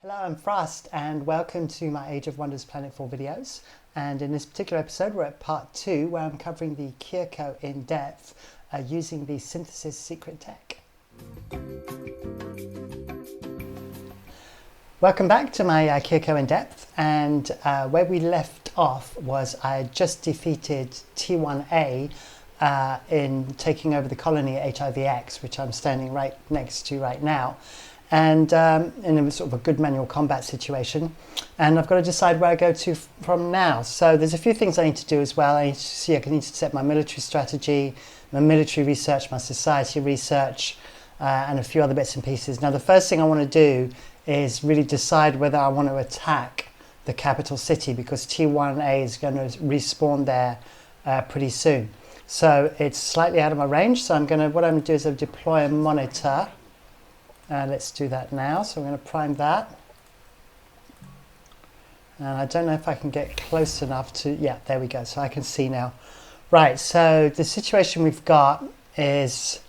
Hello, I'm Frost and welcome to my Age of Wonders Planetfall videos. And in this particular episode we're at part 2 where I'm covering the Kir'Ko in depth using the synthesis secret tech. Welcome back to my Kir'Ko in depth, and where we left off was I had just defeated T1A in taking over the colony at HIVX, which I'm standing right next to right now. And it was sort of a good manual combat situation, and I've got to decide where I go to from now. So there's a few things I need to do as well. I need to set my military strategy, my military research, my society research, and a few other bits and pieces. Now the first thing I want to do is really decide whether I want to attack the capital city, because T1A is going to respawn there pretty soon. So it's slightly out of my range, so what I'm going to do is I'll deploy a monitor. Let's do that now. So I'm going to prime that. And I don't know if I can get close enough to, yeah, there we go. So I can see now. Right, so the situation we've got is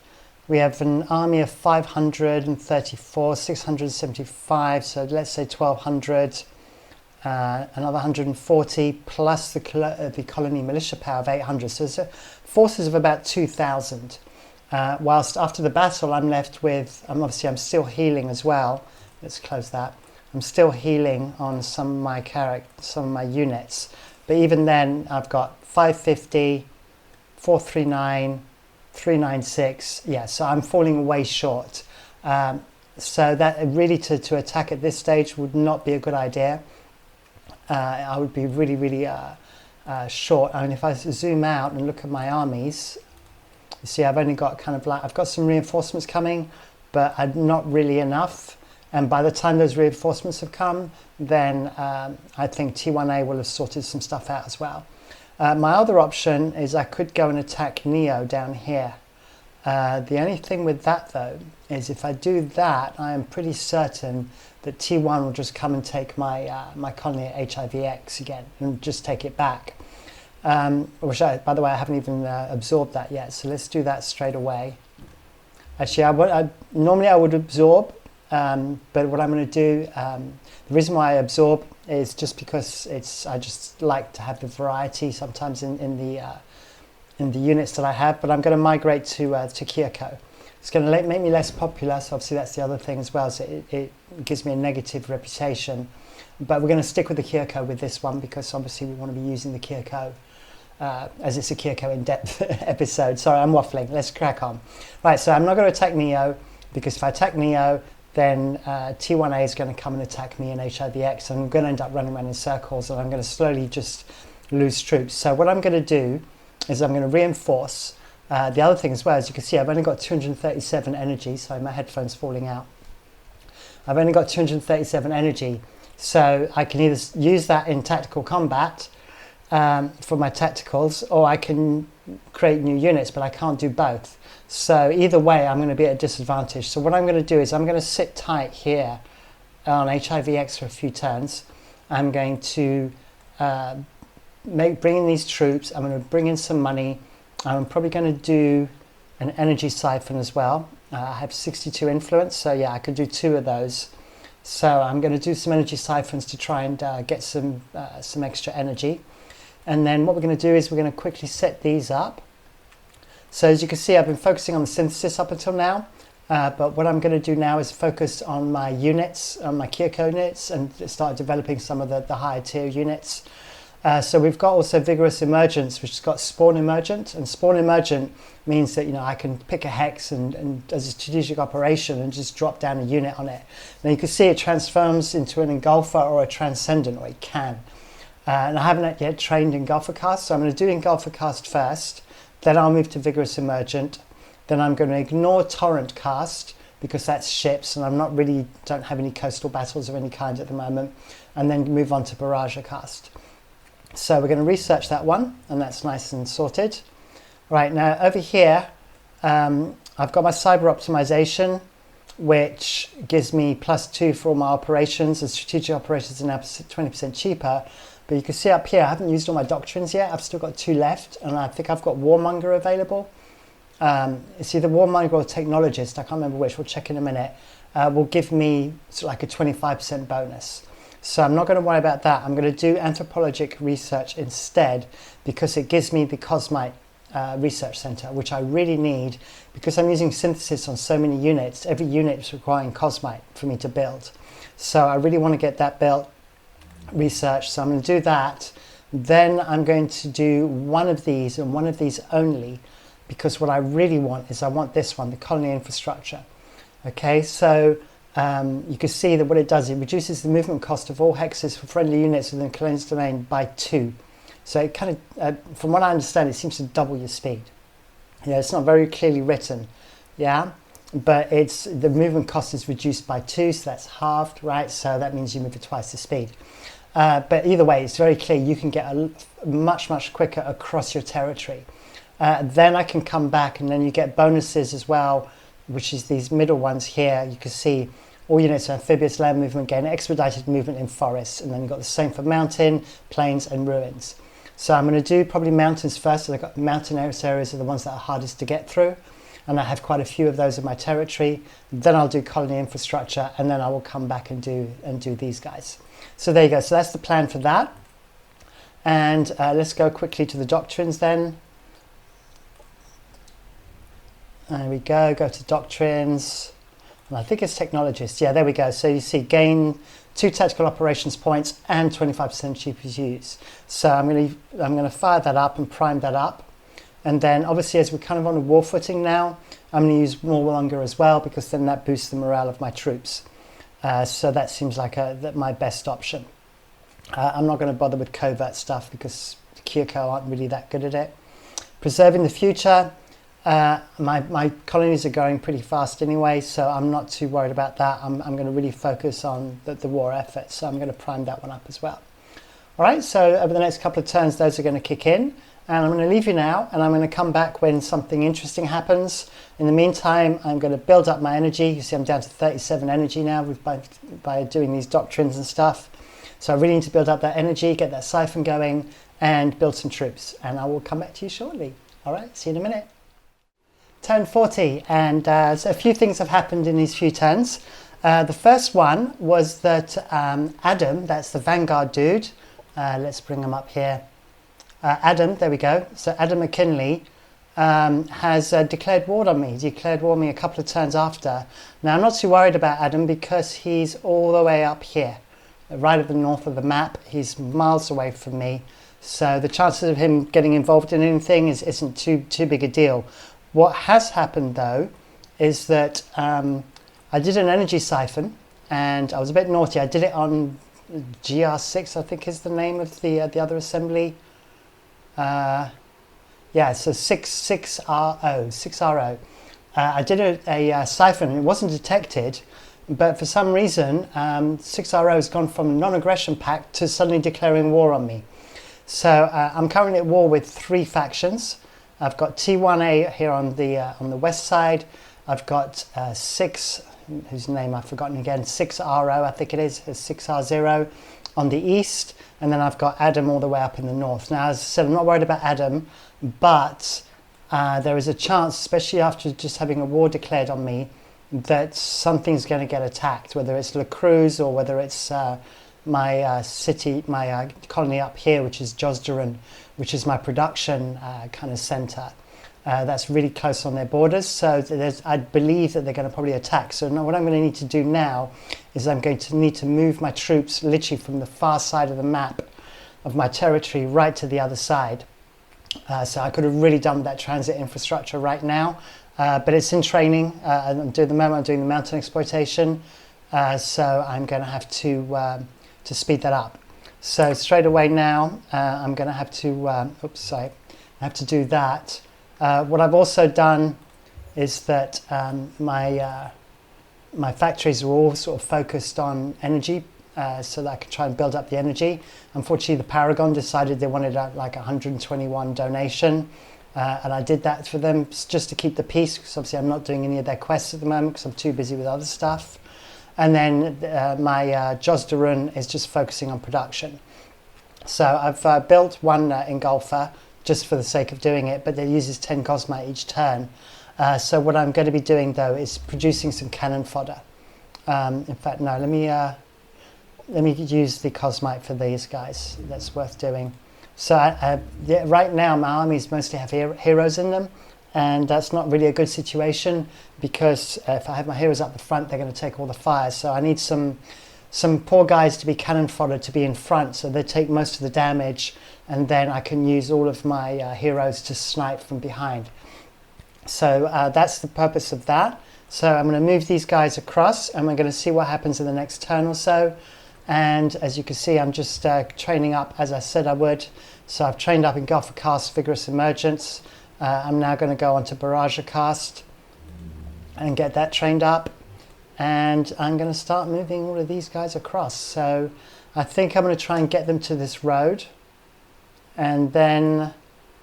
we have an army of 534, 675, so let's say 1,200, another 140, plus the colony militia power of 800. So it's forces of about 2,000. Whilst after the battle I'm left with, obviously I'm still healing as well. Let's close that. I'm still healing on some of my units. But even then I've got 550, 439, 396. Yeah, so I'm falling way short. So that really to attack at this stage would not be a good idea. I would be really short. I mean, if I zoom out and look at my armies, you see, I've only got I've got some reinforcements coming, but not really enough. And by the time those reinforcements have come, then I think T1A will have sorted some stuff out as well. My other option is I could go and attack Neo down here. The only thing with that, though, is if I do that, I am pretty certain that T1 will just come and take my colony at HIVX again and just take it back. Which, by the way, I haven't even absorbed that yet, so let's do that straight away. Actually, normally I would absorb, but what I'm going to do, the reason why I absorb is just because I just like to have the variety sometimes in the units that I have. But I'm going to migrate to Kir'Ko. It's going to make me less popular, so obviously that's the other thing as well. So it gives me a negative reputation. But we're going to stick with the Kir'Ko with this one, because obviously we want to be using the Kir'Ko as it's a Kir'Ko in-depth episode. Sorry, I'm waffling. Let's crack on. Right, so I'm not going to attack Neo, because if I attack Neo, then T1A is going to come and attack me in HIVX, and I'm going to end up running around in circles, and I'm going to slowly just lose troops. So what I'm going to do is I'm going to reinforce. The other thing as well, as you can see, I've only got 237 energy. Sorry, my headphone's falling out. I've only got 237 energy. So I can either use that in tactical combat for my tacticals, or I can create new units, but I can't do both. So either way, I'm going to be at a disadvantage. So what I'm going to do is I'm going to sit tight here on HIVX for a few turns. I'm going to bring in these troops. I'm going to bring in some money. I'm probably going to do an energy siphon as well. I have 62 influence, so yeah, I could do 2 of those. So I'm going to do some energy siphons to try and get some extra energy. And then what we're going to do is we're going to quickly set these up. So as you can see, I've been focusing on the synthesis up until now. But what I'm going to do now is focus on my units, on my Kir'Ko units, and start developing some of the higher tier units. So we've got also Vigorous Emergence, which has got Spawn Emergent. And Spawn Emergent means that, I can pick a hex and as a strategic operation and just drop down a unit on it. Now you can see it transforms into an Engulfer or a Transcendent, or it can. And I haven't yet trained Engulfer Cast, so I'm going to do Engulfer Cast first. Then I'll move to Vigorous Emergent. Then I'm going to ignore Torrent Cast, because that's ships, and don't have any coastal battles of any kind at the moment. And then move on to Barrage Cast. So we're going to research that one, and that's nice and sorted. Right, now over here, I've got my cyber optimization, which gives me +2 for all my operations, and strategic operations are now 20% cheaper. But you can see up here, I haven't used all my doctrines yet. I've still got 2 left, and I think I've got Warmonger available. It's either Warmonger or Technologist, I can't remember which, we'll check in a minute. will give me sort of like a 25% bonus. So I'm not going to worry about that. I'm going to do anthropologic research instead because it gives me the Cosmite research center, which I really need because I'm using synthesis on so many units. Every unit is requiring Cosmite for me to build. So I really want to get that built, research. So I'm going to do that. Then I'm going to do one of these and one of these only because what I really want is I want this one, the colony infrastructure. Okay, so you can see that what it does, it reduces the movement cost of all hexes for friendly units within the colonial domain by 2. So it kind of, from what I understand, it seems to double your speed. Yeah, it's not very clearly written, yeah, but it's the movement cost is reduced by 2, so that's halved, right? So that means you move at twice the speed. But either way, it's very clear you can get much quicker across your territory. Then I can come back and then you get bonuses as well, which is these middle ones here. You can see all units of amphibious land movement gain expedited movement in forests, and then you've got the same for mountain, plains and ruins. So I'm going to do probably mountains first. So I've got mountainous areas are the ones that are hardest to get through, and I have quite a few of those in my territory. Then I'll do colony infrastructure, and then I will come back and do these guys. So there you go. So that's the plan for that. And let's go quickly to the doctrines then. There we go. Go to doctrines. And I think it's technologists. Yeah, there we go. So you see gain 2 tactical operations points and 25% GPUs. So I'm going to fire that up and prime that up. And then obviously as we're kind of on a war footing now, I'm going to use more longer as well because then that boosts the morale of my troops. So that seems like my best option. I'm not going to bother with covert stuff because Kir'Ko aren't really that good at it. Preserving the future. My colonies are going pretty fast anyway, so I'm not too worried about that. I'm going to really focus on the war effort, so I'm going to prime that one up as well. All right, so over the next couple of turns, those are going to kick in. And I'm going to leave you now, and I'm going to come back when something interesting happens. In the meantime, I'm going to build up my energy. You see I'm down to 37 energy now by doing these doctrines and stuff. So I really need to build up that energy, get that siphon going, and build some troops. And I will come back to you shortly. All right, see you in a minute. Turn 40, and so a few things have happened in these few turns. The first one was that Adam, that's the Vanguard dude, let's bring him up here. Adam, there we go. So Adam McKinley has declared war on me. He declared war on me a couple of turns after. Now I'm not too worried about Adam because he's all the way up here, right at the north of the map. He's miles away from me. So the chances of him getting involved in anything isn't too big a deal. What has happened though is that I did an energy siphon and I was a bit naughty. I did it on GR6, I think is the name of the other assembly. Yeah, so 6RO. I did a siphon and it wasn't detected, but for some reason 6RO has gone from non-aggression pact to suddenly declaring war on me. So I'm currently at war with 3 factions. I've got T1A here on the west side. I've got 6, whose name I've forgotten again, 6RO I think it is 6R0 on the east, and then I've got Adam all the way up in the north. Now as I said, I'm not worried about Adam, but there is a chance, especially after just having a war declared on me, that something's going to get attacked, whether it's La Cruz or whether it's my city, my colony up here, which is Josdaran, which is my production kind of center. That's really close on their borders, so I believe that they're going to probably attack. So now what I'm going to need to do now is I'm going to need to move my troops literally from the far side of the map of my territory right to the other side. So I could have really done that transit infrastructure right now, but it's in training. I'm doing the mountain exploitation, so I'm going to have to speed that up. So straight away now, I'm going to have to, I have to do that. What I've also done is that my factories are all sort of focused on energy, so that I can try and build up the energy. Unfortunately, the Paragon decided they wanted like 121 donation, and I did that for them just to keep the peace, because obviously I'm not doing any of their quests at the moment because I'm too busy with other stuff. And then my Josdaran is just focusing on production. So I've built one engulfer just for the sake of doing it, but it uses 10 Cosmite each turn. So what I'm going to be doing though is producing some cannon fodder. In fact, no, let me use the Cosmite for these guys. That's worth doing. So yeah, right now my armies mostly have heroes in them, and that's not really a good situation, because if I have my heroes up the front, they're going to take all the fires. So I need some poor guys to be cannon fodder to be in front, so they take most of the damage, and then I can use all of my heroes to snipe from behind. So that's the purpose of that. So I'm going to move these guys across, and we're going to see what happens in the next turn or so. And as you can see, I'm just training up as I said I would. So I've trained up Engulfer Cast, Vigorous Emergence. I'm now going to go on to Barrage Cast and get that trained up. And I'm going to start moving all of these guys across. So I think I'm going to try and get them to this road. And then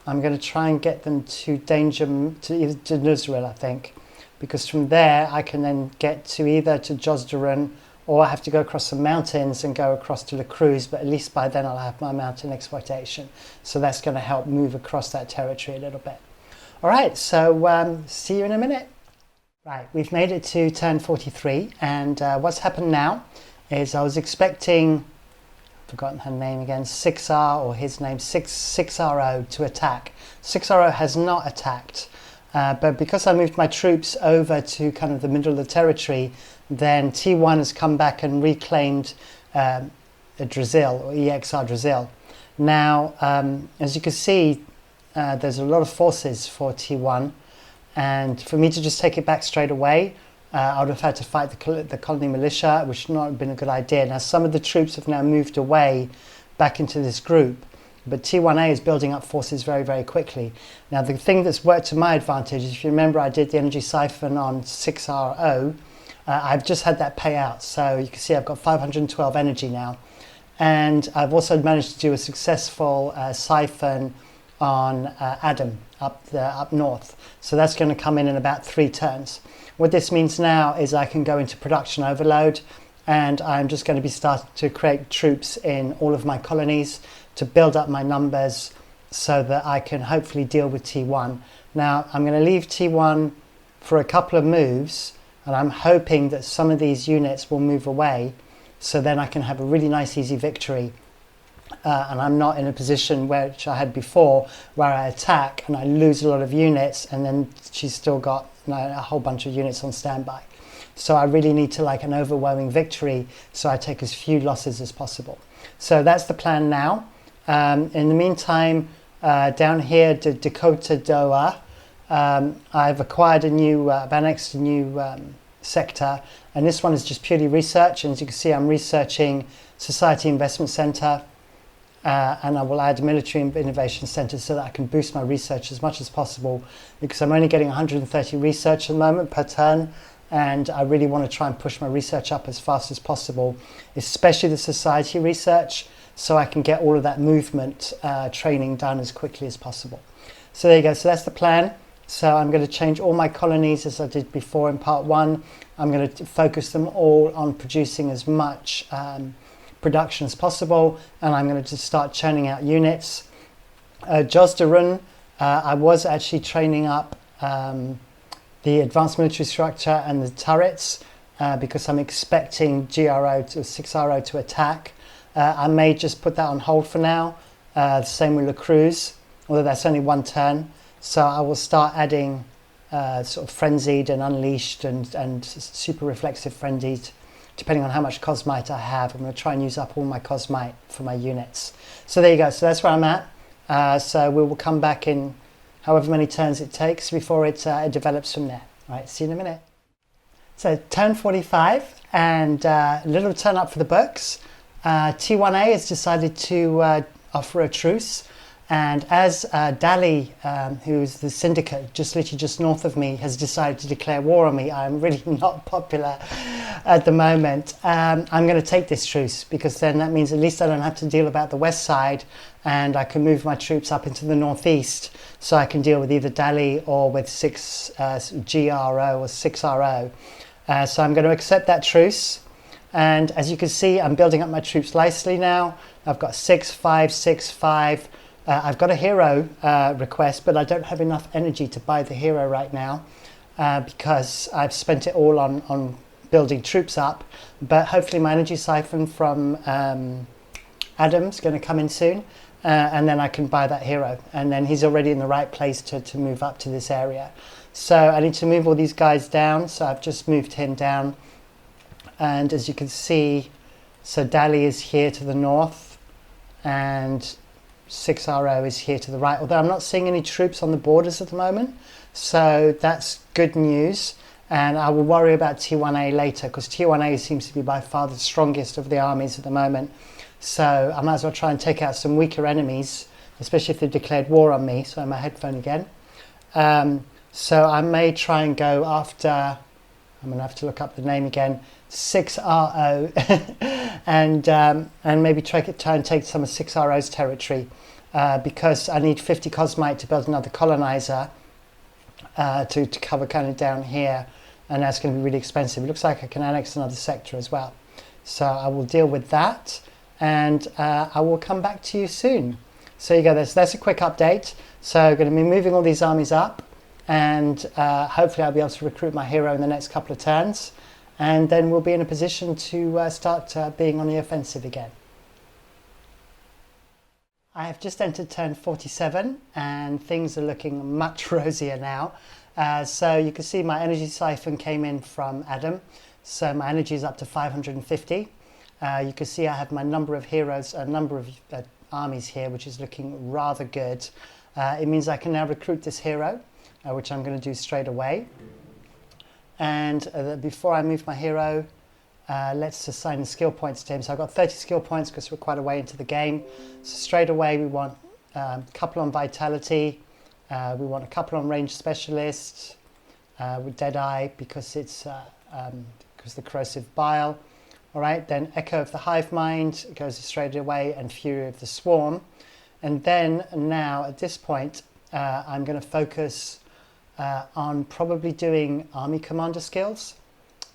I'm going to try and get them to to Nuzril, I think. Because from there I can then get to either to Josdarun, or I have to go across some mountains and go across to La Cruz, but at least by then I'll have my mountain exploitation. So that's going to help move across that territory a little bit. All right, so see you in a minute. Right, we've made it to turn 43, and what's happened now is I was expecting, I've forgotten her name again, 6R, or his name, 6RO to attack. 6RO has not attacked, but because I moved my troops over to kind of the middle of the territory, then T1 has come back and reclaimed Drazil, or EXR Drazil. Now, as you can see, there's a lot of forces for T1, and for me to just take it back straight away, I would have had to fight the colony militia, which would not have been a good idea. Now, some of the troops have now moved away back into this group, but T1A is building up forces very, very quickly. Now, the thing that's worked to my advantage is, if you remember, I did the energy siphon on 6RO. I've just had that pay out, so you can see I've got 512 energy now, and I've also managed to do a successful siphon on Adam up north, so that's going to come in about 3 turns. What this means now is I can go into production overload, and I'm just going to be starting to create troops in all of my colonies to build up my numbers so that I can hopefully deal with T1. Now, I'm going to leave T1 for a couple of moves, and I'm hoping that some of these units will move away, so then I can have a really nice easy victory. And I'm not in a position which I had before, where I attack and I lose a lot of units, and then she's still got a whole bunch of units on standby. So I really need to like an overwhelming victory, so I take as few losses as possible. So that's the plan now. In the meantime, down here, Dakota Doha, I've acquired I've annexed a new sector, and this one is just purely research. And as you can see, I'm researching Society Investment Center, and I will add Military Innovation Center so that I can boost my research as much as possible, because I'm only getting 130 research at the moment per turn, and I really want to try and push my research up as fast as possible, especially the society research, so I can get all of that movement training done as quickly as possible. So there you go, so that's the plan. So I'm going to change all my colonies as I did before in part 1. I'm going to focus them all on producing as much production as possible, and I'm going to just start churning out units. Josdarun, I was actually training up the advanced military structure and the turrets because I'm expecting GRO to 6RO to attack. I may just put that on hold for now. The same with La Cruz, although that's only 1 turn. So I will start adding sort of frenzied and unleashed and super reflexive frenzied, depending on how much Cosmite I have. I'm going to try and use up all my Cosmite for my units. So there you go. So that's where I'm at. So we will come back in however many turns it takes before it develops from there. All right, see you in a minute. So turn 45, and a little turn up for the books. T1A has decided to offer a truce. And as Dali, who's the syndicate literally just north of me, has decided to declare war on me, I'm really not popular at the moment. I'm going to take this truce, because then that means at least I don't have to deal about the west side, and I can move my troops up into the northeast, so I can deal with either Dali or with 6GRO or 6RO. So I'm going to accept that truce. And as you can see, I'm building up my troops nicely now. I've got 6, 5, 6, 5. I've got a hero request, but I don't have enough energy to buy the hero right now because I've spent it all on building troops up, but hopefully my energy siphon from Adam's going to come in soon, and then I can buy that hero, and then he's already in the right place to move up to this area. So I need to move all these guys down, so I've just moved him down, and as you can see, so Dali is here to the north and 6RO is here to the right, although I'm not seeing any troops on the borders at the moment, so that's good news. And I will worry about T1A later, because T1A seems to be by far the strongest of the armies at the moment. So I might as well try and take out some weaker enemies, especially if they've declared war on me. So my headphone again. So I may try and go after, I'm going to have to look up the name again, 6RO, and maybe try and take some of 6RO's territory, because I need 50 Cosmite to build another colonizer to cover kind of down here, and that's going to be really expensive. It looks like I can annex another sector as well. So I will deal with that, and I will come back to you soon. So you go, that's a quick update. So I'm going to be moving all these armies up, and hopefully I'll be able to recruit my hero in the next couple of turns, and then we'll be in a position to start being on the offensive again. I have just entered turn 47 and things are looking much rosier now. So you can see my energy siphon came in from Adam, so my energy is up to 550. You can see I have my number of heroes, a number of armies here, which is looking rather good. It means I can now recruit this hero, which I'm going to do straight away. And before I move my hero, let's assign the skill points to him. So I've got 30 skill points because we're quite a way into the game. So straight away we want a couple on vitality, we want a couple on range specialist, with Deadeye because it's because the corrosive bile. All right, then Echo of the Hive Mind goes straight away, and Fury of the Swarm. And then now at this point I'm going to focus on probably doing army commander skills.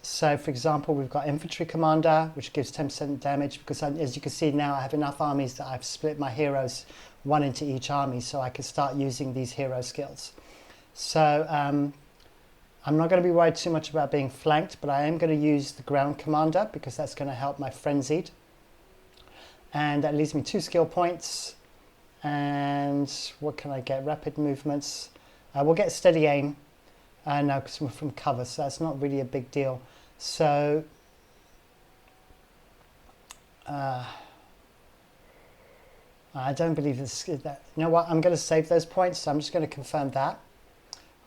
So for example, we've got infantry commander, which gives 10% damage, because as you can see now I have enough armies that I've split my heroes one into each army, so I can start using these hero skills. So I'm not going to be worried too much about being flanked, but I am going to use the ground commander because that's going to help my frenzied. And that leaves me 2 skill points. And what can I get? Rapid movements. We'll get steady aim. No, because we're from cover, so that's not really a big deal. So I don't believe this. You know what? I'm going to save those points, so I'm just going to confirm that.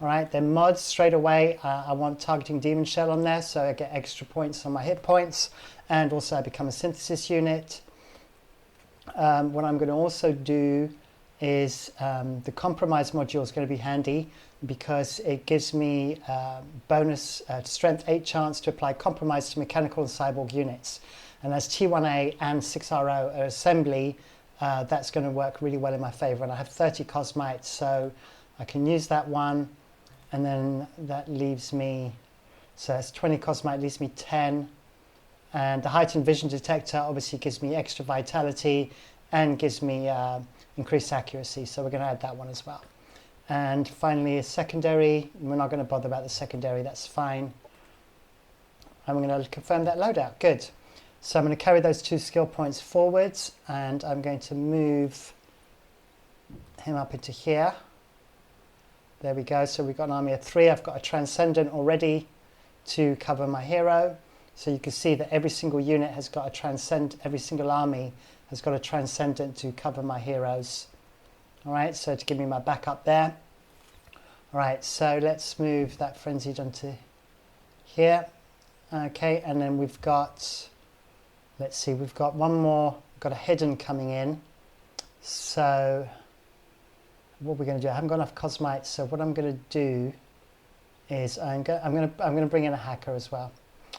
All right, then mods straight away. I want targeting demon shell on there, so I get extra points on my hit points, and also I become a synthesis unit. What I'm going to also do is the compromise module is going to be handy because it gives me bonus strength 8 chance to apply compromise to mechanical and cyborg units. And as T1A and 6RO are assembly, that's going to work really well in my favor. And I have 30 Cosmites, so I can use that one. And then that leaves me, so that's 20 Cosmite, leaves me 10. And the heightened vision detector obviously gives me extra vitality and gives me increased accuracy, so we're going to add that one as well. And finally a secondary. We're not going to bother about the secondary, that's fine. I'm going to confirm that loadout. Good. So I'm going to carry those 2 skill points forwards, and I'm going to move him up into here. There we go. So we've got an army of 3. I've got a transcendent already to cover my hero. So you can see that every single unit has got a transcendent, every single army has got a transcendent to cover my heroes. All right, so to give me my backup there. All right, so let's move that frenzied onto here. Okay, and then we've got, let's see, we've got one more, we've got a hidden coming in. So what we're going to do, I haven't got enough Cosmites, so what I'm going to do is I'm going to bring in a hacker as well,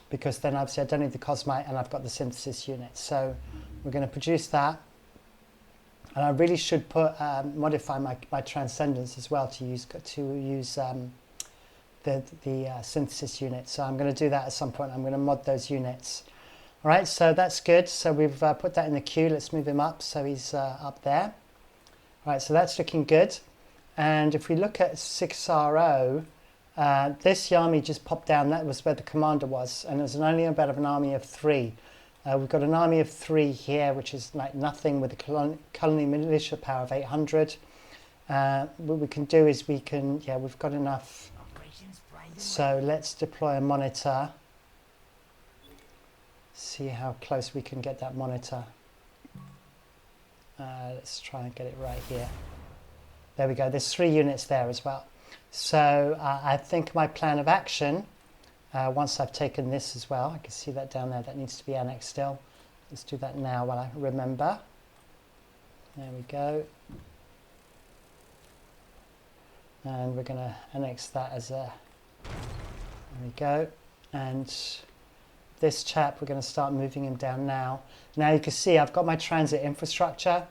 because then obviously I don't need the Cosmite and I've got the synthesis unit. So we're going to produce that. And I really should put modify my transcendence as well to use the synthesis unit. So I'm going to do that at some point. I'm going to mod those units. All right, so that's good. So we've put that in the queue. Let's move him up so he's up there. All right, so that's looking good. And if we look at 6RO, This army just popped down. That was where the commander was, and it was only about an army of 3. We've got an army of 3 here, which is like nothing, with a colony militia power of 800. What we can do is we've got enough. So let's deploy a monitor. See how close we can get that monitor. Let's try and get it right here. There we go. There's 3 units there as well. So I think my plan of action, once I've taken this as well, I can see that down there, that needs to be annexed still. Let's do that now while I remember. There we go. And we're going to annex that as a, there we go. And this chap, we're going to start moving him down now. Now you can see I've got my transit infrastructure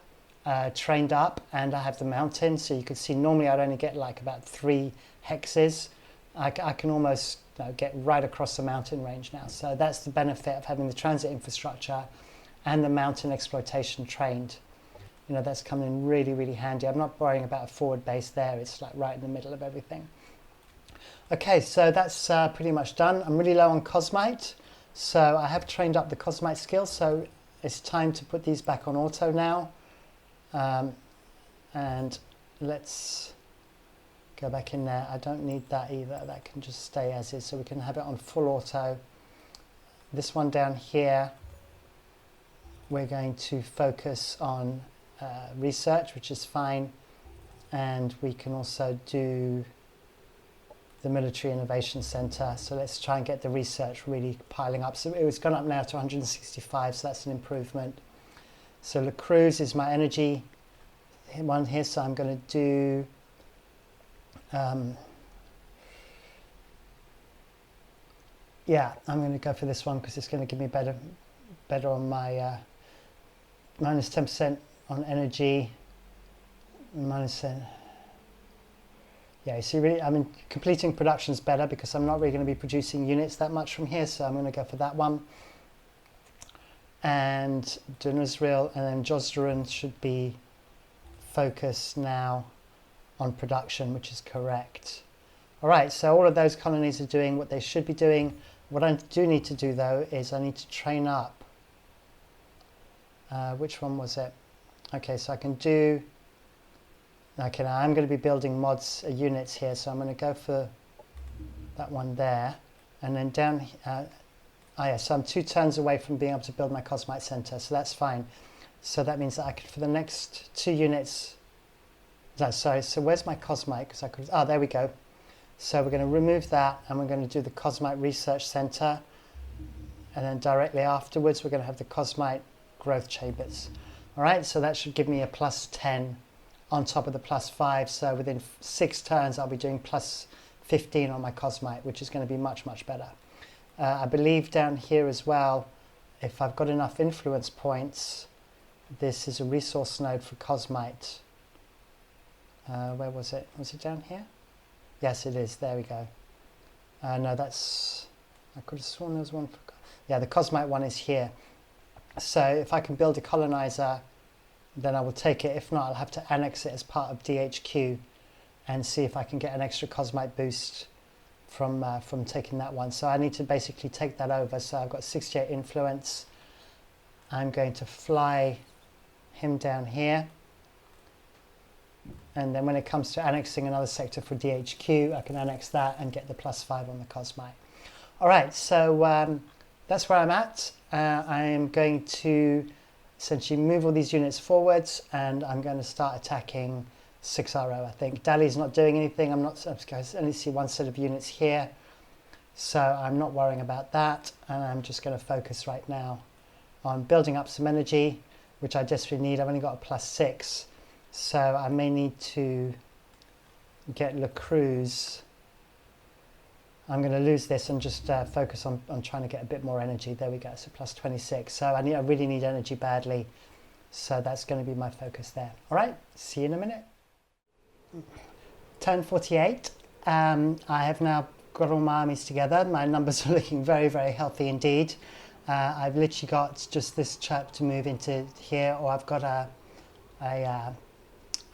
trained up, and I have the mountain. So you can see normally I'd only get like about 3 hexes. I can almost get right across the mountain range now. So that's the benefit of having the transit infrastructure and the mountain exploitation trained. You know, that's coming in really, really handy. I'm not worrying about a forward base there. It's like right in the middle of everything. Okay, so that's pretty much done. I'm really low on Cosmite. So I have trained up the Cosmite skill. So it's time to put these back on auto now. And let's go back in there. I don't need that either. That can just stay as is. So we can have it on full auto. This one down here, we're going to focus on research, which is fine. And we can also do the Military Innovation Center. So let's try and get the research really piling up. So it's gone up now to 165, so that's an improvement. So Le Creu's is my energy one here, so I'm going to do yeah, I'm going to go for this one because it's going to give me better on my minus 10% on energy, minus 10. Yeah, you see, really, I mean, completing production is better because I'm not really going to be producing units that much from here, so I'm going to go for that one. And Dunusril and then Josdaran should be focused now on production, which is correct. All right, so all of those colonies are doing what they should be doing. What I do need to do, though, is I need to train up. Which one was it? Okay, so I can do... Okay, now I'm going to be building mods units here, so I'm going to go for that one there. And then down... so I'm 2 turns away from being able to build my Cosmite Center, so that's fine. So that means that I could, for the next 2 units... No, sorry, so where's my Cosmite? Because I could... Oh, there we go. So we're going to remove that, and we're going to do the Cosmite Research Center. And then directly afterwards, we're going to have the Cosmite Growth Chambers. All right, so that should give me a plus 10 on top of the plus 5. So within 6 turns, I'll be doing plus 15 on my Cosmite, which is going to be much, much better. I believe down here as well, if I've got enough influence points, this is a resource node for Cosmite. Where was it? Was it down here? Yes, it is. There we go. No, that's... I could have sworn there was one for... Yeah, the Cosmite one is here. So if I can build a colonizer, then I will take it. If not, I'll have to annex it as part of DHQ and see if I can get an extra Cosmite boost from taking that one. So I need to basically take that over. So I've got 68 influence. I'm going to fly him down here. And then when it comes to annexing another sector for DHQ, I can annex that and get the plus 5 on the Cosmite. All right, so that's where I'm at. I am going to essentially move all these units forwards, and I'm going to start attacking 6RO, I think. Dali's not doing anything. I only see 1 set of units here, so I'm not worrying about that. And I'm just going to focus right now on building up some energy, which I desperately need. I've only got a plus 6. So I may need to get Le Creu's. I'm going to lose this and just focus on trying to get a bit more energy. There we go, so plus 26. So I really need energy badly. So that's going to be my focus there. All right, see you in a minute. Turn 48. I have now got all my armies together. My numbers are looking very, very healthy indeed. I've literally got just this chap to move into here, or I've got a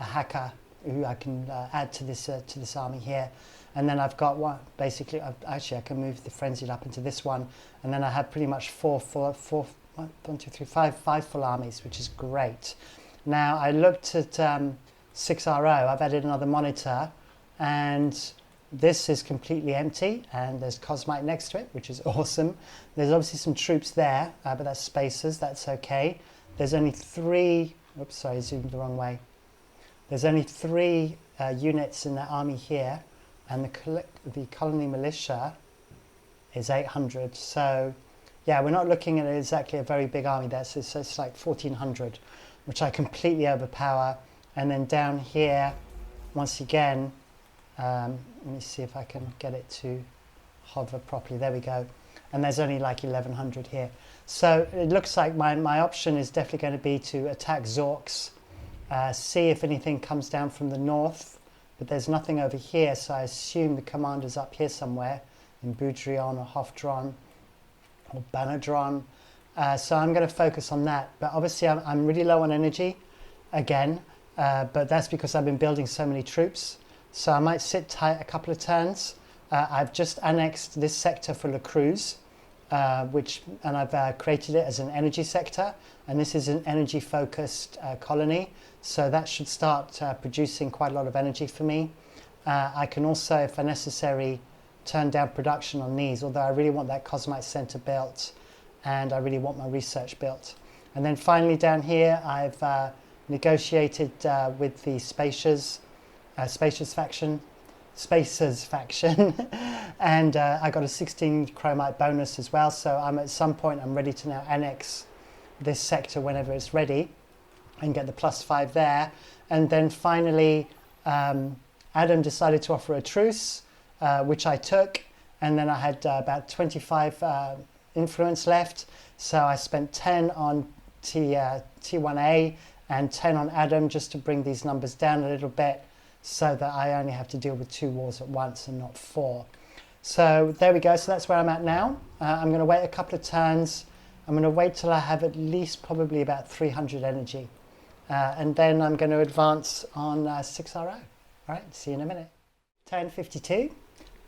hacker who I can add to this army here, And then I've got one, basically, actually I can move the frenzied up into this one, and then I have pretty much five full armies, which is great. Now I looked at 6RO, I've added another monitor, and this is completely empty, and there's Cosmite next to it, which is awesome. There's obviously some troops there, but that's spacers, that's okay. There's only 3, oops, sorry, I zoomed the wrong way. There's only 3 units in that army here, and the colony militia is 800. So yeah, we're not looking at exactly a very big army there, so it's like 1400, which I completely overpower. And then down here, once again, let me see if I can get it to hover properly. There we go. And there's only like 1100 here. So it looks like my option is definitely going to be to attack Zorks, see if anything comes down from the north, but there's nothing over here, so I assume the commander's up here somewhere in Boudrion or Hofdron or Banadron. So I'm going to focus on that. But obviously I'm really low on energy again, but that's because I've been building so many troops. So I might sit tight a couple of turns. I've just annexed this sector for La Cruz, and I've created it as an energy sector, and this is an energy focused colony, so that should start producing quite a lot of energy for me. I can also, if necessary, turn down production on these, although I really want that Cosmite Center built and I really want my research built. And then finally down here I've negotiated with the Spacers faction, and I got a 16 chromite bonus as well, so at some point I'm ready to now annex this sector whenever it's ready and get the +5 there. And then finally Adam decided to offer a truce, which I took, and then I had about 25 influence left, so I spent 10 on T1A and 10 on Adam just to bring these numbers down a little bit, so that I only have to deal with 2 wars at once and not 4. So there we go, so that's where I'm at now. I'm going to wait a couple of turns. I'm going to wait till I have at least probably about 300 energy. And then I'm going to advance on 6RO. All right, see you in a minute. 10:52.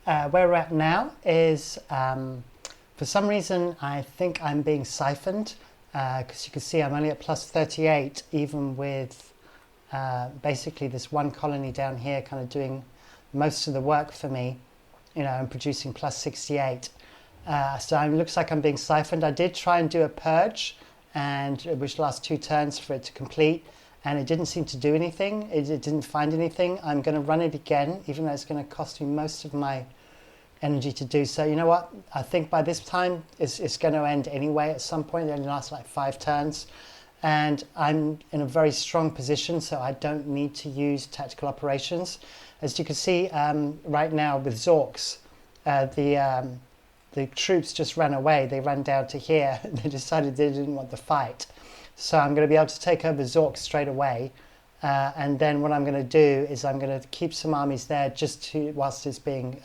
Where we're at now is, for some reason, I think I'm being siphoned, because you can see I'm only at +38, even with basically this one colony down here kind of doing most of the work for me, and producing +68. So it looks like I'm being siphoned. I did try and do a purge, and which lasts 2 turns for it to complete, and it didn't seem to do anything. It didn't find anything. I'm going to run it again, even though it's going to cost me most of my energy to do so. You know what? I think by this time it's going to end anyway at some point. It only lasts like 5 turns. And I'm in a very strong position, so I don't need to use tactical operations. As you can see right now with Zorks, the troops just ran away. They ran down to here. They decided they didn't want the fight. So I'm going to be able to take over Zorks straight away. And then what I'm going to do is I'm going to keep some armies there whilst it's being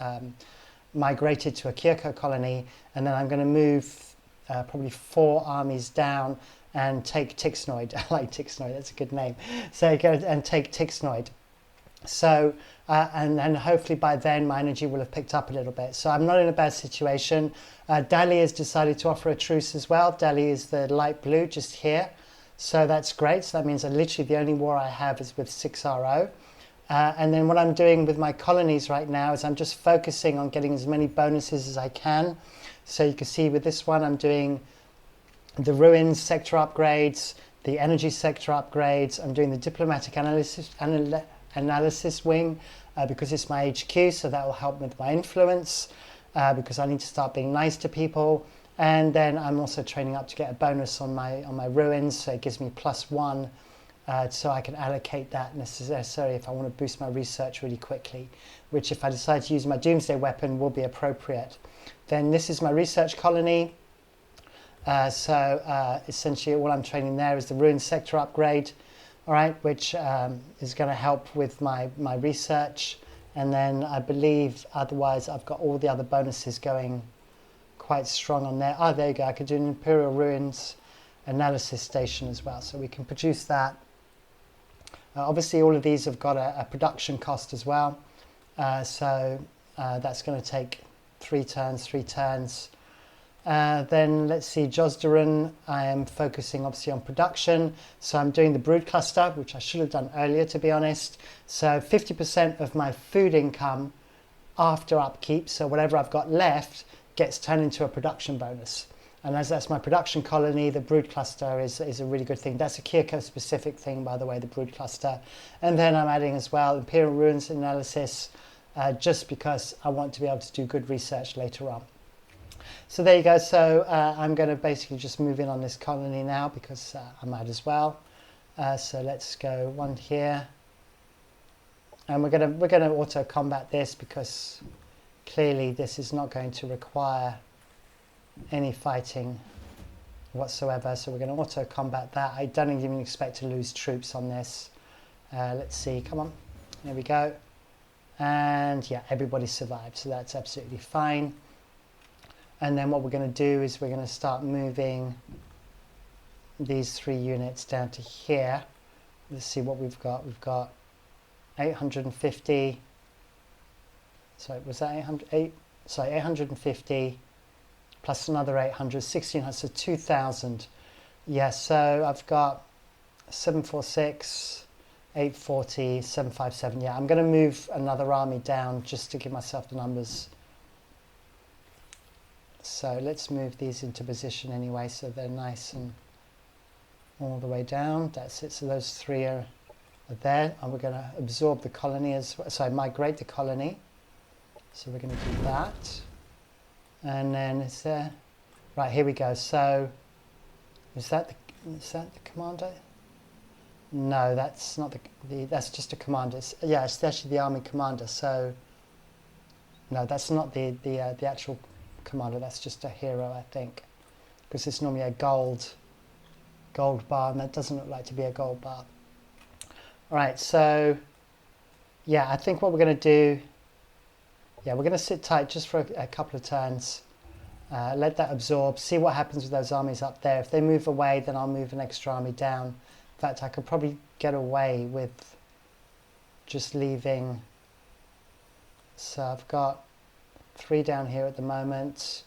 migrated to a Kir'Ko colony. And then I'm going to move probably 4 armies down and take Tixnoid. I like Tixnoid, that's a good name. So go and take Tixnoid. So, and hopefully by then my energy will have picked up a little bit. So I'm not in a bad situation. Dali has decided to offer a truce as well. Dali is the light blue just here. So that's great. So that means that literally the only war I have is with 6RO. And then what I'm doing with my colonies right now is I'm just focusing on getting as many bonuses as I can. So you can see with this one I'm doing the ruins sector upgrades, the energy sector upgrades. I'm doing the diplomatic analysis wing because it's my HQ, so that will help with my influence because I need to start being nice to people. And then I'm also training up to get a bonus on my ruins, so it gives me +1, so I can allocate that necessarily if I want to boost my research really quickly, which if I decide to use my Doomsday weapon will be appropriate. Then this is my research colony. So essentially all I'm training there is the ruin sector upgrade, all right, which is going to help with my research. And then I believe otherwise I've got all the other bonuses going quite strong on there. Oh, there you go. I could do an Imperial Ruins analysis station as well, so we can produce that. Obviously all of these have got a production cost as well, so That's going to take 3 turns. Then let's see, Josdaran, I am focusing obviously on production. So I'm doing the brood cluster, which I should have done earlier, to be honest. So 50% of my food income after upkeep, so whatever I've got left, gets turned into a production bonus. And as that's my production colony, the brood cluster is a really good thing. That's a Kir'Ko specific thing, by the way, the brood cluster. And then I'm adding as well Imperial Ruins analysis, just because I want to be able to do good research later on. So there you go. So I'm going to basically just move in on this colony now because I might as well. So let's go 1 here. And we're going to auto combat this because clearly this is not going to require any fighting whatsoever. So we're going to auto combat that. I don't even expect to lose troops on this. Let's see, come on, there we go. And yeah, everybody survived, so that's absolutely fine. And then what we're going to do is we're going to start moving these 3 units down to here. Let's see what we've got. We've got 850. Sorry, was that 850 plus another 800, 1600, so 2,000. Yeah, so I've got 746, 840, 757. Yeah, I'm going to move another army down just to give myself the numbers. So let's move these into position anyway, so they're nice and all the way down. That's it. So those 3 are there, and we're going to absorb the colony as well. So migrate the colony. So we're going to do that. And then is there? Right, here we go. So is that the commander? No, that's not the that's just a commander. Yeah, it's actually the army commander. So no, that's not the actual commander. That's just a hero, I think, because it's normally a gold bar, and that doesn't look like to be a gold bar. All right, so yeah, I think what we're going to do, yeah, we're going to sit tight just for a couple of turns, let that absorb, see what happens with those armies up there. If they move away, then I'll move an extra army down. In fact, I could probably get away with just leaving. So I've got 3 down here at the moment.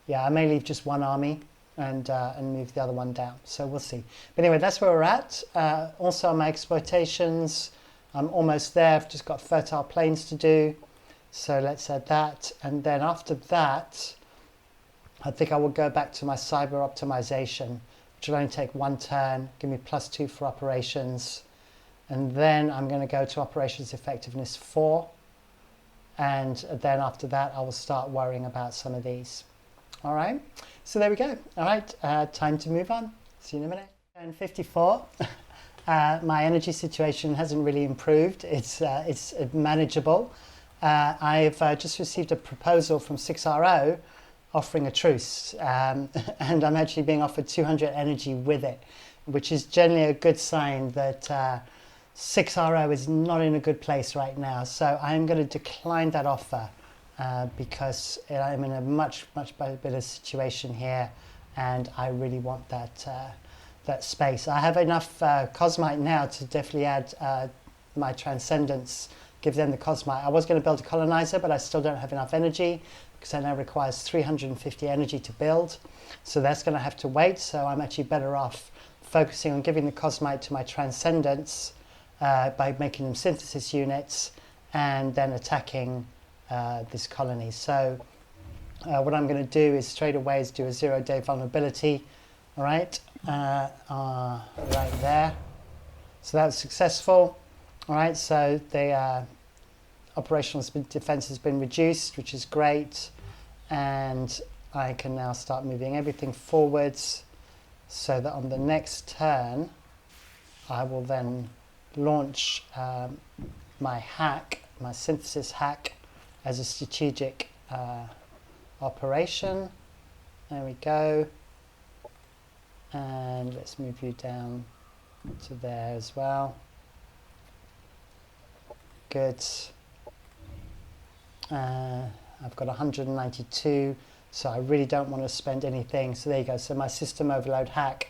Yeah, I may leave just 1 army and move the other one down. So we'll see. But anyway, that's where we're at. Also on my exploitations, I'm almost there. I've just got fertile plains to do. So let's add that. And then after that, I think I will go back to my cyber optimization, which will only take 1 turn, give me +2 for operations. And then I'm going to go to operations effectiveness 4. And then after that, I will start worrying about some of these. All right, so there we go. All right, time to move on. See you in a minute. And 54, my energy situation hasn't really improved. It's manageable. I've just received a proposal from 6RO offering a truce, and I'm actually being offered 200 energy with it, which is generally a good sign that 6RO is not in a good place right now. So I'm going to decline that offer because I'm in a much better situation here, and I really want that space. I have enough Cosmite now to definitely add my Transcendence, give them the Cosmite. I was going to build a colonizer, but I still don't have enough energy because that now requires 350 energy to build. So that's going to have to wait. So I'm actually better off focusing on giving the Cosmite to my Transcendence by making them synthesis units and then attacking this colony. So what I'm going to do is straight away is do a 0-day vulnerability. All right, right there. So that was successful. All right, so the operational defense has been reduced, which is great. And I can now start moving everything forwards so that on the next turn, I will then launch my hack, my synthesis hack, as a strategic operation. There we go. And let's move you down to there as well. Good. I've got 192, so I really don't want to spend anything. So there you go. So my system overload hack,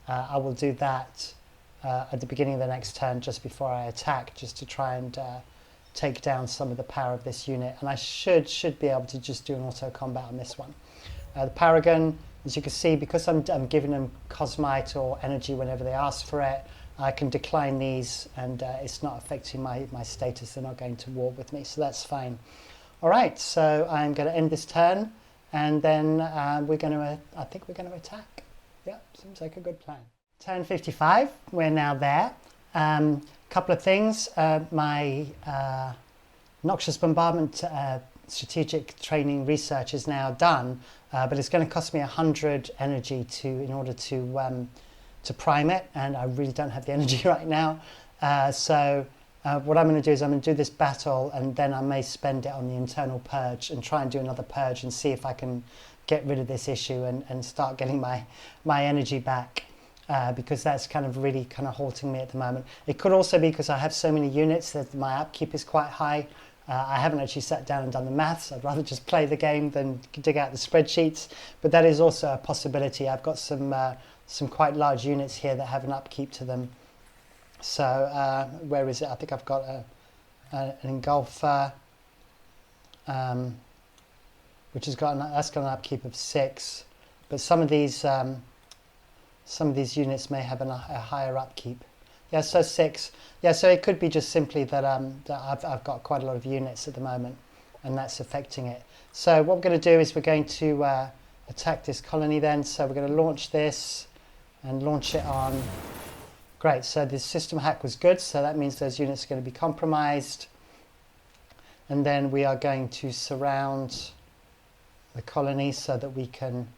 I will do that at the beginning of the next turn just before I attack, just to try and take down some of the power of this unit, and I should be able to just do an auto combat on this one. The Paragon, as you can see, because I'm giving them Cosmite or energy whenever they ask for it, I can decline these, and it's not affecting my status. They're not going to war with me, so that's fine. All right, so I'm going to end this turn, and then I think we're going to attack. Yeah, seems like a good plan. Turn 55, we're now there. Couple of things. My Noxious Bombardment strategic training research is now done, but it's going to cost me 100 energy in order to prime it, and I really don't have the energy right now. So what I'm going to do is I'm going to do this battle, and then I may spend it on the internal purge and try and do another purge and see if I can get rid of this issue and start getting my energy back. Because that's really halting me at the moment. It could also be because I have so many units that my upkeep is quite high. I haven't actually sat down and done the maths. I'd rather just play the game than dig out the spreadsheets. But that is also a possibility. I've got some quite large units here that have an upkeep to them. So where is it? I think I've got an Engulfer, which has got that's got an upkeep of 6. But some of these units may have a higher upkeep. Yeah, so 6. Yeah, so it could be just simply that, that I've got quite a lot of units at the moment, and that's affecting it. So what we're going to do is we're going to attack this colony then. So we're going to launch this and launch it on. Great, so the system hack was good, so that means those units are going to be compromised. And then we are going to surround the colony so that we can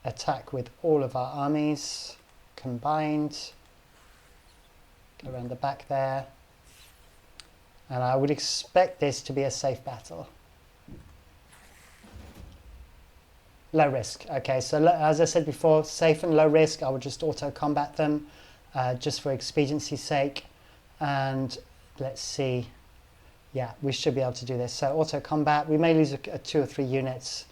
attack with all of our armies combined. Go around the back there. And I would expect this to be a safe battle. Low risk. Okay, so as I said before, safe and low risk. I would just auto combat them just for expediency's sake. And let's see. Yeah, we should be able to do this. So auto combat. We may lose 2 or 3 units.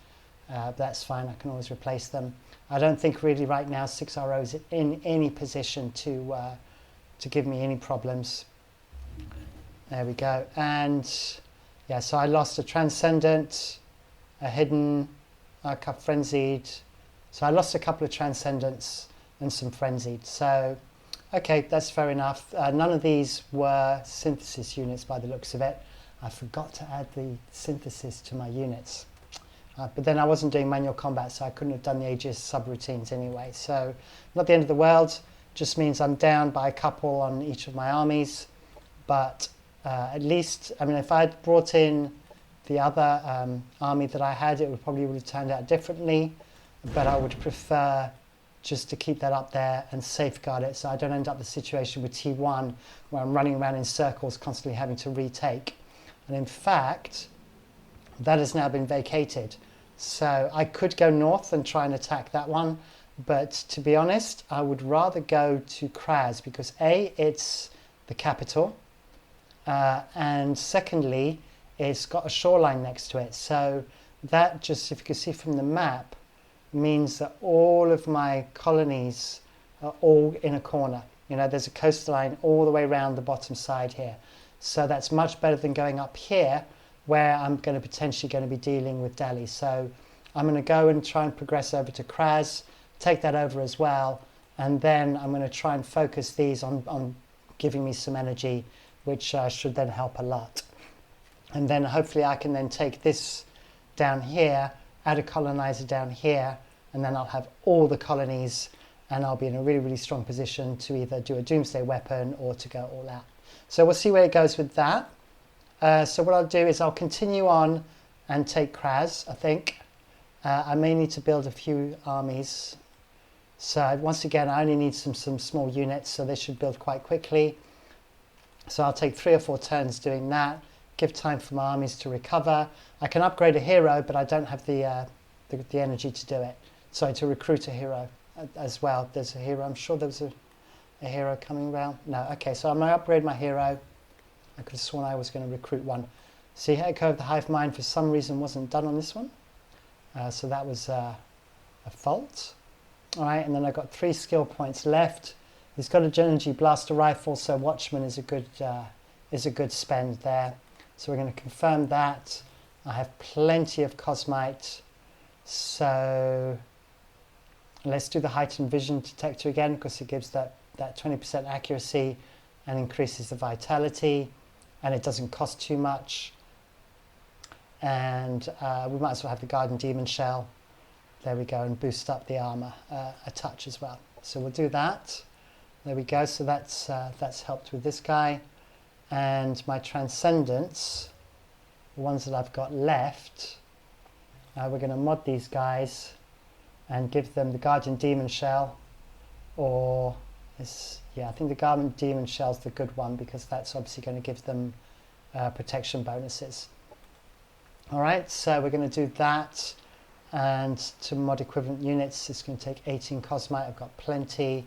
That's fine, I can always replace them. I don't think really right now 6RO is in any position to give me any problems. There we go. And yeah, so I lost a Transcendent, a Hidden, a Frenzied. So I lost a couple of Transcendents and some Frenzied. So, okay, that's fair enough. None of these were Synthesis units by the looks of it. I forgot to add the Synthesis to my units. But then I wasn't doing manual combat, so I couldn't have done the Aegis subroutines anyway. So not the end of the world, just means I'm down by a couple on each of my armies. But at least, I mean, if I had brought in the other army that I had, it would have turned out differently. But I would prefer just to keep that up there and safeguard it, so I don't end up in the situation with T1 where I'm running around in circles constantly having to retake. And in fact, that has now been vacated. So I could go north and try and attack that one, but to be honest, I would rather go to Kraz because A, it's the capital, and secondly, it's got a shoreline next to it. So that just, if you can see from the map, means that all of my colonies are all in a corner. You know, there's a coastline all the way around the bottom side here. So that's much better than going up here, where I'm potentially going to be dealing with Delhi. So I'm going to go and try and progress over to Kraz, take that over as well, and then I'm going to try and focus these on giving me some energy, which should then help a lot. And then hopefully I can then take this down here, add a colonizer down here, and then I'll have all the colonies, and I'll be in a really, really strong position to either do a doomsday weapon or to go all out. So we'll see where it goes with that. So what I'll do is I'll continue on and take Kraz, I think. I may need to build a few armies. So once again, I only need some small units, so they should build quite quickly. So I'll take 3 or 4 turns doing that, give time for my armies to recover. I can upgrade a hero, but I don't have the energy to do it. Sorry, to recruit a hero as well. There's a hero, I'm sure there was a hero coming around. No, okay, so I'm going to upgrade my hero. I could have sworn I was going to recruit one. See, Echo of the Hive Mind for some reason wasn't done on this one. So that was a fault. All right, and then I've got 3 skill points left. He's got a energy blaster rifle, so Watchman is a good spend there. So we're going to confirm that. I have plenty of Cosmite, so let's do the heightened vision detector again, because it gives that 20% accuracy and increases the vitality, and it doesn't cost too much. And we might as well have the Guardian Demon Shell. There we go, and boost up the armor a touch as well. So we'll do that. There we go. So that's helped with this guy. And my Transcendents, the ones that I've got left, we're going to mod these guys and give them the Guardian Demon Shell, or yeah, I think the Guardian Demon Shell is the good one, because that's obviously going to give them protection bonuses. All right, so we're going to do that, and to mod equivalent units, it's going to take 18 Cosmite. I've got plenty.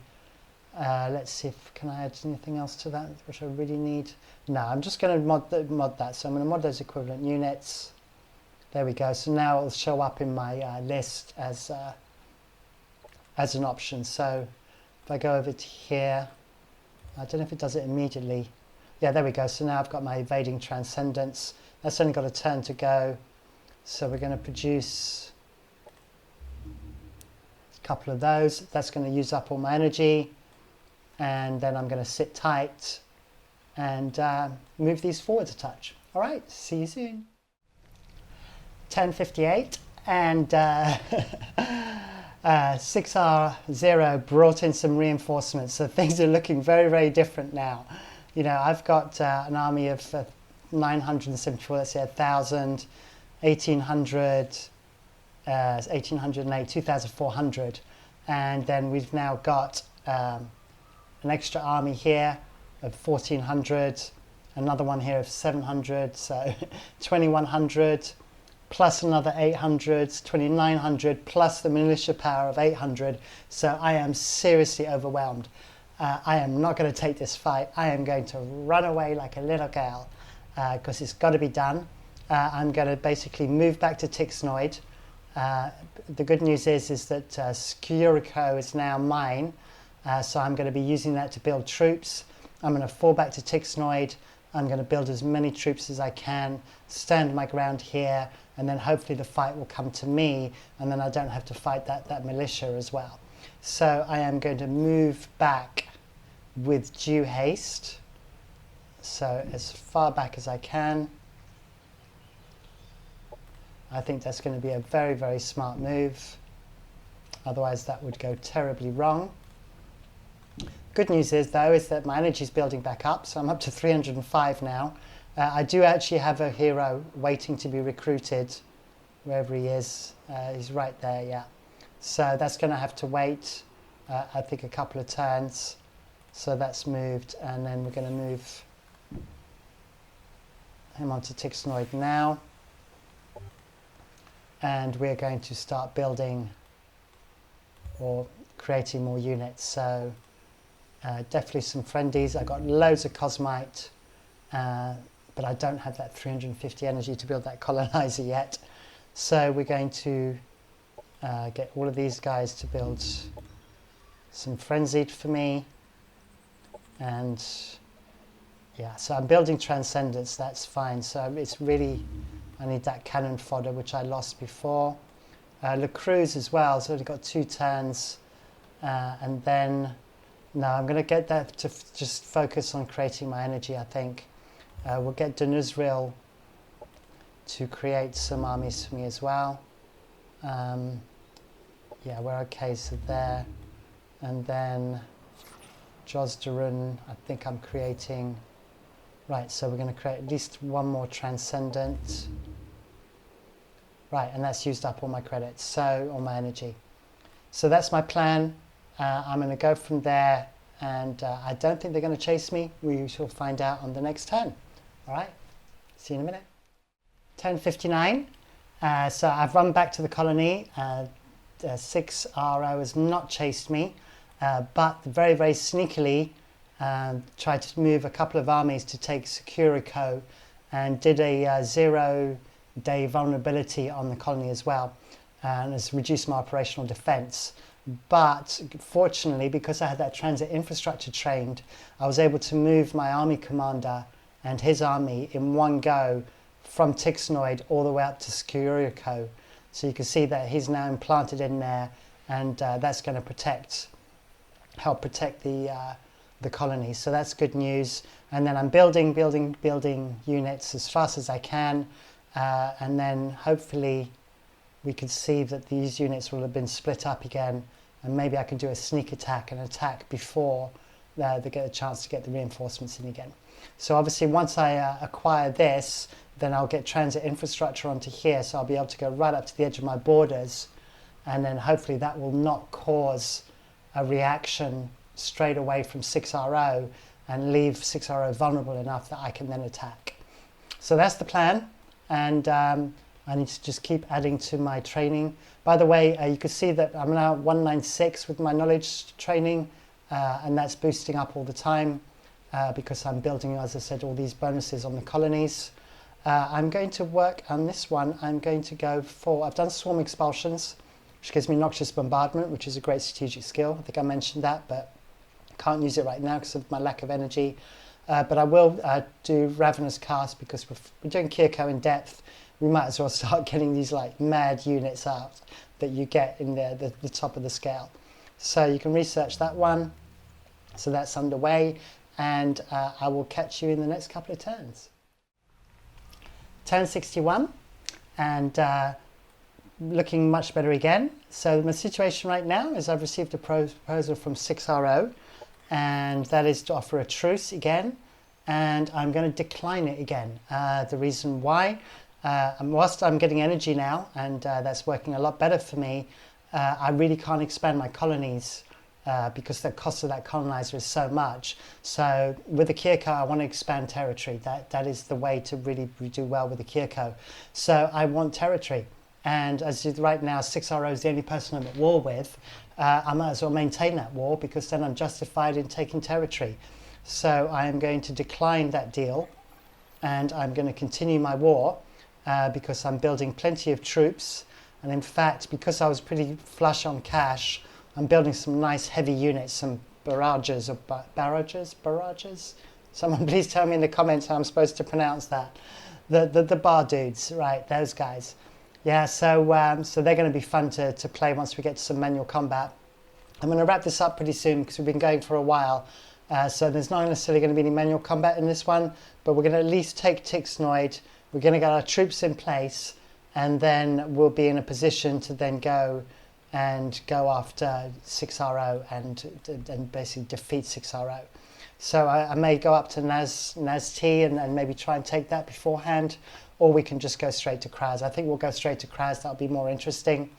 Let's see if can I add anything else to that, which I really need. No, I'm just going to mod that. So I'm going to mod those equivalent units. There we go. So now it'll show up in my list as an option. So if I go over to here, I don't know if it does it immediately. Yeah, there we go. So now I've got my evading Transcendence. That's only got a turn to go. So we're going to produce a couple of those. That's going to use up all my energy. And then I'm going to sit tight and move these forwards a touch. All right, see you soon. 10:58, and 6R0 brought in some reinforcements, so things are looking very, very different now. You know, I've got an army of 974, let's say 1,000, 1,800, 1,808, 2,400, and then we've now got an extra army here of 1,400, another one here of 700, so 2,100, plus another 800, 2,900, plus the militia power of 800. So I am seriously overwhelmed. I am not going to take this fight. I am going to run away like a little girl, because it's got to be done. I'm going to basically move back to Tixnoid. The good news is that Kir'Ko is now mine, so I'm going to be using that to build troops. I'm going to fall back to Tixnoid. I'm going to build as many troops as I can, stand my ground here, and then hopefully the fight will come to me, and then I don't have to fight that militia as well. So I am going to move back with due haste, so as far back as I can. I think that's going to be a very, very smart move. Otherwise that would go terribly wrong. Good news is, though, is that my energy is building back up, so I'm up to 305 now. I do actually have a hero waiting to be recruited, wherever he is. He's right there, yeah. So that's going to have to wait, I think, a couple of turns. So that's moved, and then we're going to move him onto Tixnoid now. And we're going to start building or creating more units. So definitely some friendlies. I've got loads of Cosmite, but I don't have that 350 energy to build that colonizer yet. So we're going to get all of these guys to build some frenzied for me. And yeah, so I'm building Transcendence, that's fine. So it's really, I need that cannon fodder, which I lost before. Le Creu's as well, so I've got 2 turns. And then, no, I'm going to get that to just focus on creating my energy, I think. We'll get Denuzril to create some armies for me as well. Yeah, we're okay, so there. And then Josdarun, I think I'm creating. Right, so we're going to create at least one more Transcendent. Right, and that's used up all my credits, so all my energy. So that's my plan. I'm going to go from there, and I don't think they're going to chase me. We shall find out on the next turn. All right, see you in a minute. 10:59. So I've run back to the colony. 6RO has not chased me, but very, very sneakily tried to move a couple of armies to take Kir'Ko, and did a 0-day vulnerability on the colony as well, and has reduced my operational defense. But fortunately, because I had that transit infrastructure trained, I was able to move my army commander and his army in one go from Tixnoid all the way up to Kir'Ko. So you can see that he's now implanted in there, and that's going to help protect the colony. So that's good news. And then I'm building units as fast as I can, and then hopefully we can see that these units will have been split up again, and maybe I can do a sneak attack and attack before they get a chance to get the reinforcements in again. So obviously once I acquire this, then I'll get transit infrastructure onto here, so I'll be able to go right up to the edge of my borders, and then hopefully that will not cause a reaction straight away from 6RO and leave 6RO vulnerable enough that I can then attack. So that's the plan, and I need to just keep adding to my training. By the way, you can see that I'm now 196 with my knowledge training, and that's boosting up all the time because I'm building, as I said, all these bonuses on the colonies. I'm going to work on this one. I'm going to go for, I've done swarm expulsions, which gives me noxious bombardment, which is a great strategic skill. I think I mentioned that, but can't use it right now because of my lack of energy. But I will do Ravenous Cast because we're doing Kir'Ko in depth. We might as well start getting these like mad units out that you get in the top of the scale. So you can research that one. So that's underway, and I will catch you in the next couple of turns. Turn 61, and looking much better again. So my situation right now is I've received a proposal from 6RO, and that is to offer a truce again, and I'm going to decline it again. The reason why, whilst I'm getting energy now, and that's working a lot better for me, I really can't expand my colonies because the cost of that colonizer is so much. So with the Kir'Ko, I want to expand territory. That is the way to really do well with the Kir'Ko. So I want territory. And as right now, 6RO is the only person I'm at war with. I might as well maintain that war because then I'm justified in taking territory. So I am going to decline that deal, and I'm going to continue my war because I'm building plenty of troops. And in fact, because I was pretty flush on cash, I'm building some nice heavy units, some barrages. Someone please tell me in the comments how I'm supposed to pronounce that. The bar dudes, right, those guys. Yeah, so so they're going to be fun to play once we get to some manual combat. I'm going to wrap this up pretty soon because we've been going for a while. So there's not necessarily going to be any manual combat in this one, but we're going to at least take Tixnoid. We're going to get our troops in place, and then we'll be in a position to then go after 6RO and basically defeat 6RO. So I may go up to Naz-T and maybe try and take that beforehand, or we can just go straight to Kraz. I think we'll go straight to Kraz. That'll be more interesting.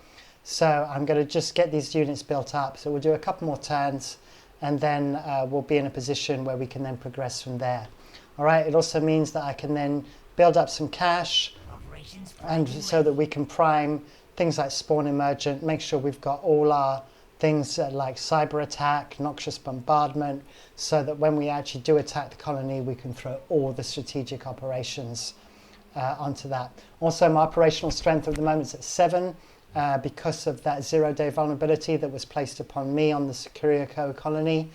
So I'm going to just get these units built up. So we'll do a couple more turns, and then we'll be in a position where we can then progress from there. All right. It also means that I can then build up some cash, and so that we can prime things like Spawn Emergent, make sure we've got all our things like cyber attack, noxious bombardment, so that when we actually do attack the colony, we can throw all the strategic operations onto that. Also, my operational strength at the moment is at 7 because of that 0-day vulnerability that was placed upon me on the Kir'Ko colony.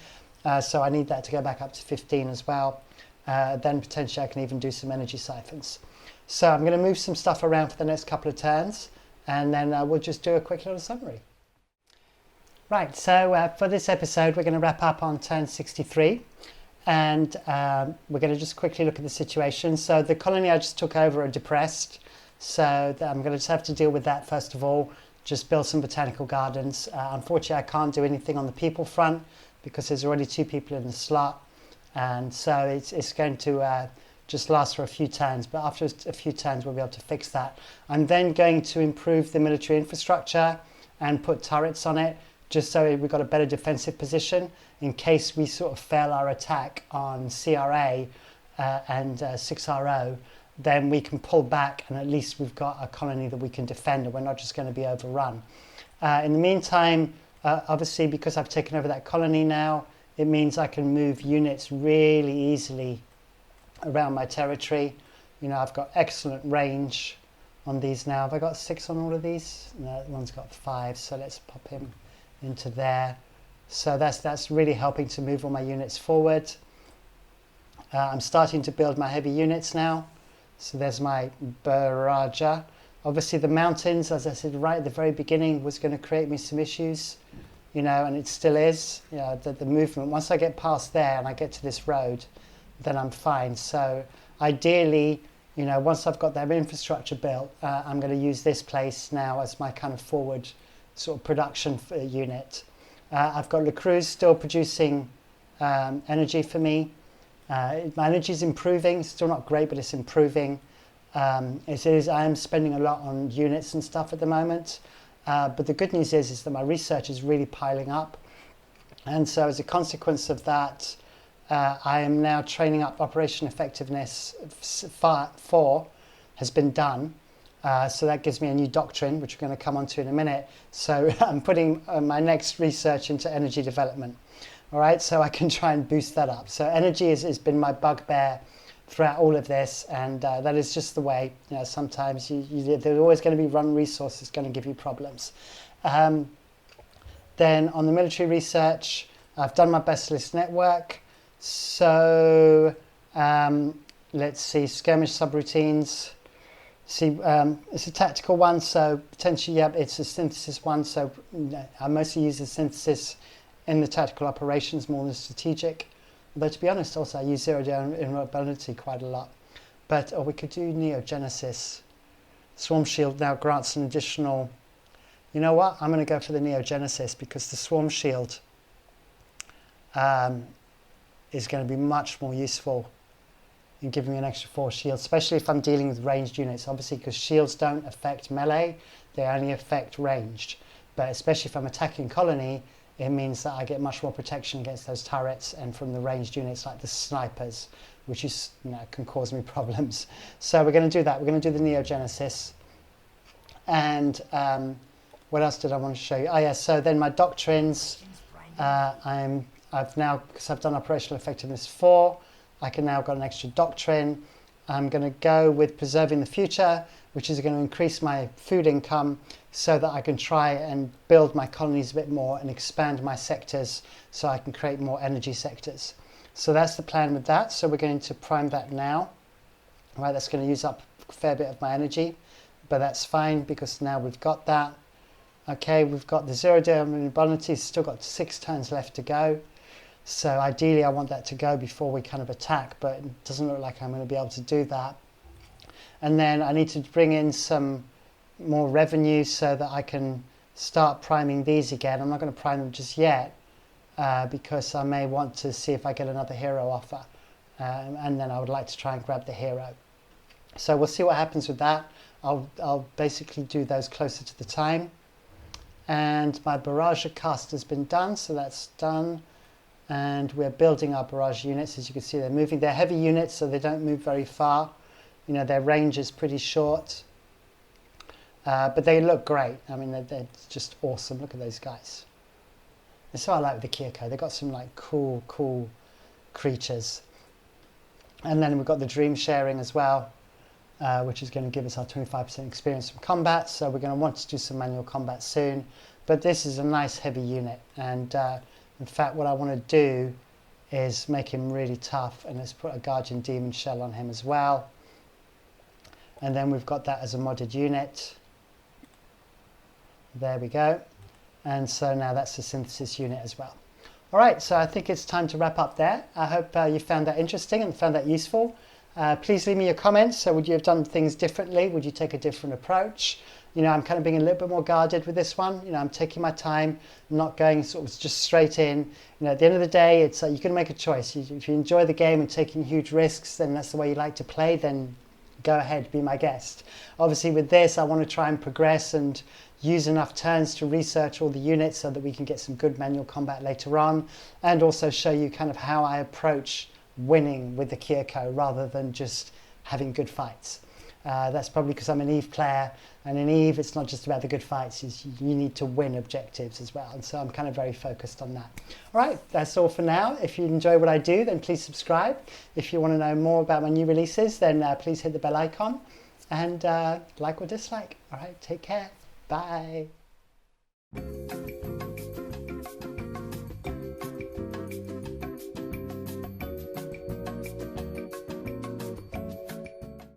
So I need that to go back up to 15 as well. Then potentially I can even do some energy siphons. So I'm going to move some stuff around for the next couple of turns, and then we'll just do a quick little summary. Right, so for this episode, we're going to wrap up on turn 63, and we're going to just quickly look at the situation. So the colony I just took over are depressed, so I'm going to just have to deal with that first of all, just build some botanical gardens. Unfortunately, I can't do anything on the people front because there's already 2 people in the slot, and so it's going to just last for a few turns, but after a few turns we'll be able to fix that. I'm then going to improve the military infrastructure and put turrets on it, just so we've got a better defensive position in case we sort of fail our attack on CRA and 6RO, then we can pull back and at least we've got a colony that we can defend and we're not just going to be overrun. In the meantime, obviously because I've taken over that colony now, it means I can move units really easily around my territory. You know, I've got excellent range on these now. Have I got 6 on all of these? No, one's got 5, so let's pop him into there. So that's really helping to move all my units forward. I'm starting to build my heavy units now. So there's my Baraja. Obviously the mountains, as I said right at the very beginning, was going to create me some issues, you know, and it still is. You know, the movement, once I get past there and I get to this road, then I'm fine. So ideally, you know, once I've got that infrastructure built, I'm going to use this place now as my kind of forward sort of production unit. I've got Le Creu's still producing energy for me. My energy is improving, still not great, but it's improving. I am spending a lot on units and stuff at the moment. But the good news is that my research is really piling up. And so as a consequence of that, I am now training up Operation Effectiveness 4 has been done. So that gives me a new doctrine, which we're going to come on to in a minute. So I'm putting my next research into energy development. All right, so I can try and boost that up. So energy has been my bugbear throughout all of this, and that is just the way. You know, sometimes there's always going to be run resources going to give you problems. Then on the military research, I've done my Basilisk network. So let's see, skirmish subroutines. See, it's a tactical one, so potentially, yeah, it's a synthesis one. So I mostly use the synthesis in the tactical operations more than strategic. Though to be honest, also I use zero-day invulnerability quite a lot. But we could do Neogenesis. Swarm Shield now grants an additional. You know what? I'm going to go for the Neogenesis because the Swarm Shield is going to be much more useful in giving me an extra 4 shields, especially if I'm dealing with ranged units. Obviously, because shields don't affect melee, they only affect ranged. But especially if I'm attacking colony, it means that I get much more protection against those turrets and from the ranged units like the snipers, which is, you know, can cause me problems. So we're going to do that. We're going to do the Neogenesis. And what else did I want to show you? Oh yeah, so then my doctrines, I've now, because I've done Operational Effectiveness 4, I can now got an extra doctrine. I'm going to go with Preserving the Future, which is going to increase my food income so that I can try and build my colonies a bit more and expand my sectors so I can create more energy sectors. So that's the plan with that. So we're going to prime that now. All right, that's going to use up a fair bit of my energy, but that's fine because now we've got that. Okay, we've got the zero-day invulnerability, still got 6 turns left to go. So ideally I want that to go before we kind of attack, but it doesn't look like I'm going to be able to do that. And then I need to bring in some more revenue so that I can start priming these again. I'm not going to prime them just yet because I may want to see if I get another hero offer. And then I would like to try and grab the hero. So we'll see what happens with that. I'll basically do those closer to the time. And my barrage cast has been done, so that's done. And we're building our barrage units. As you can see, they're moving. They're heavy units, so they don't move very far. You know, their range is pretty short. But they look great. I mean, they're just awesome. Look at those guys. That's what I like with the Kir'Ko. They've got some like cool creatures. And then we've got the dream sharing as well, which is going to give us our 25% experience from combat. So we're going to want to do some manual combat soon. But this is a nice heavy unit. And in fact, what I want to do is make him really tough. And let's put a Guardian Demon Shell on him as well. And then we've got that as a modded unit. There we go. And so now that's the synthesis unit as well. All right, so I think it's time to wrap up there. I hope you found that interesting and found that useful. Please leave me your comments. So would you have done things differently? Would you take a different approach? You know, I'm kind of being a little bit more guarded with this one. You know, I'm taking my time. I'm not going sort of just straight in. You know, at the end of the day, it's you can make a choice. If you enjoy the game and taking huge risks, then that's the way you like to play, then go ahead, be my guest. Obviously with this, I want to try and progress and use enough turns to research all the units so that we can get some good manual combat later on, and also show you kind of how I approach winning with the Kir'Ko rather than just having good fights. That's probably because I'm an EVE player, and in EVE it's not just about the good fights, you need to win objectives as well, and so I'm kind of very focused on that. Alright, that's all for now. If you enjoy what I do, then please subscribe. If you want to know more about my new releases, then please hit the bell icon, and like or dislike. Alright, take care. Bye.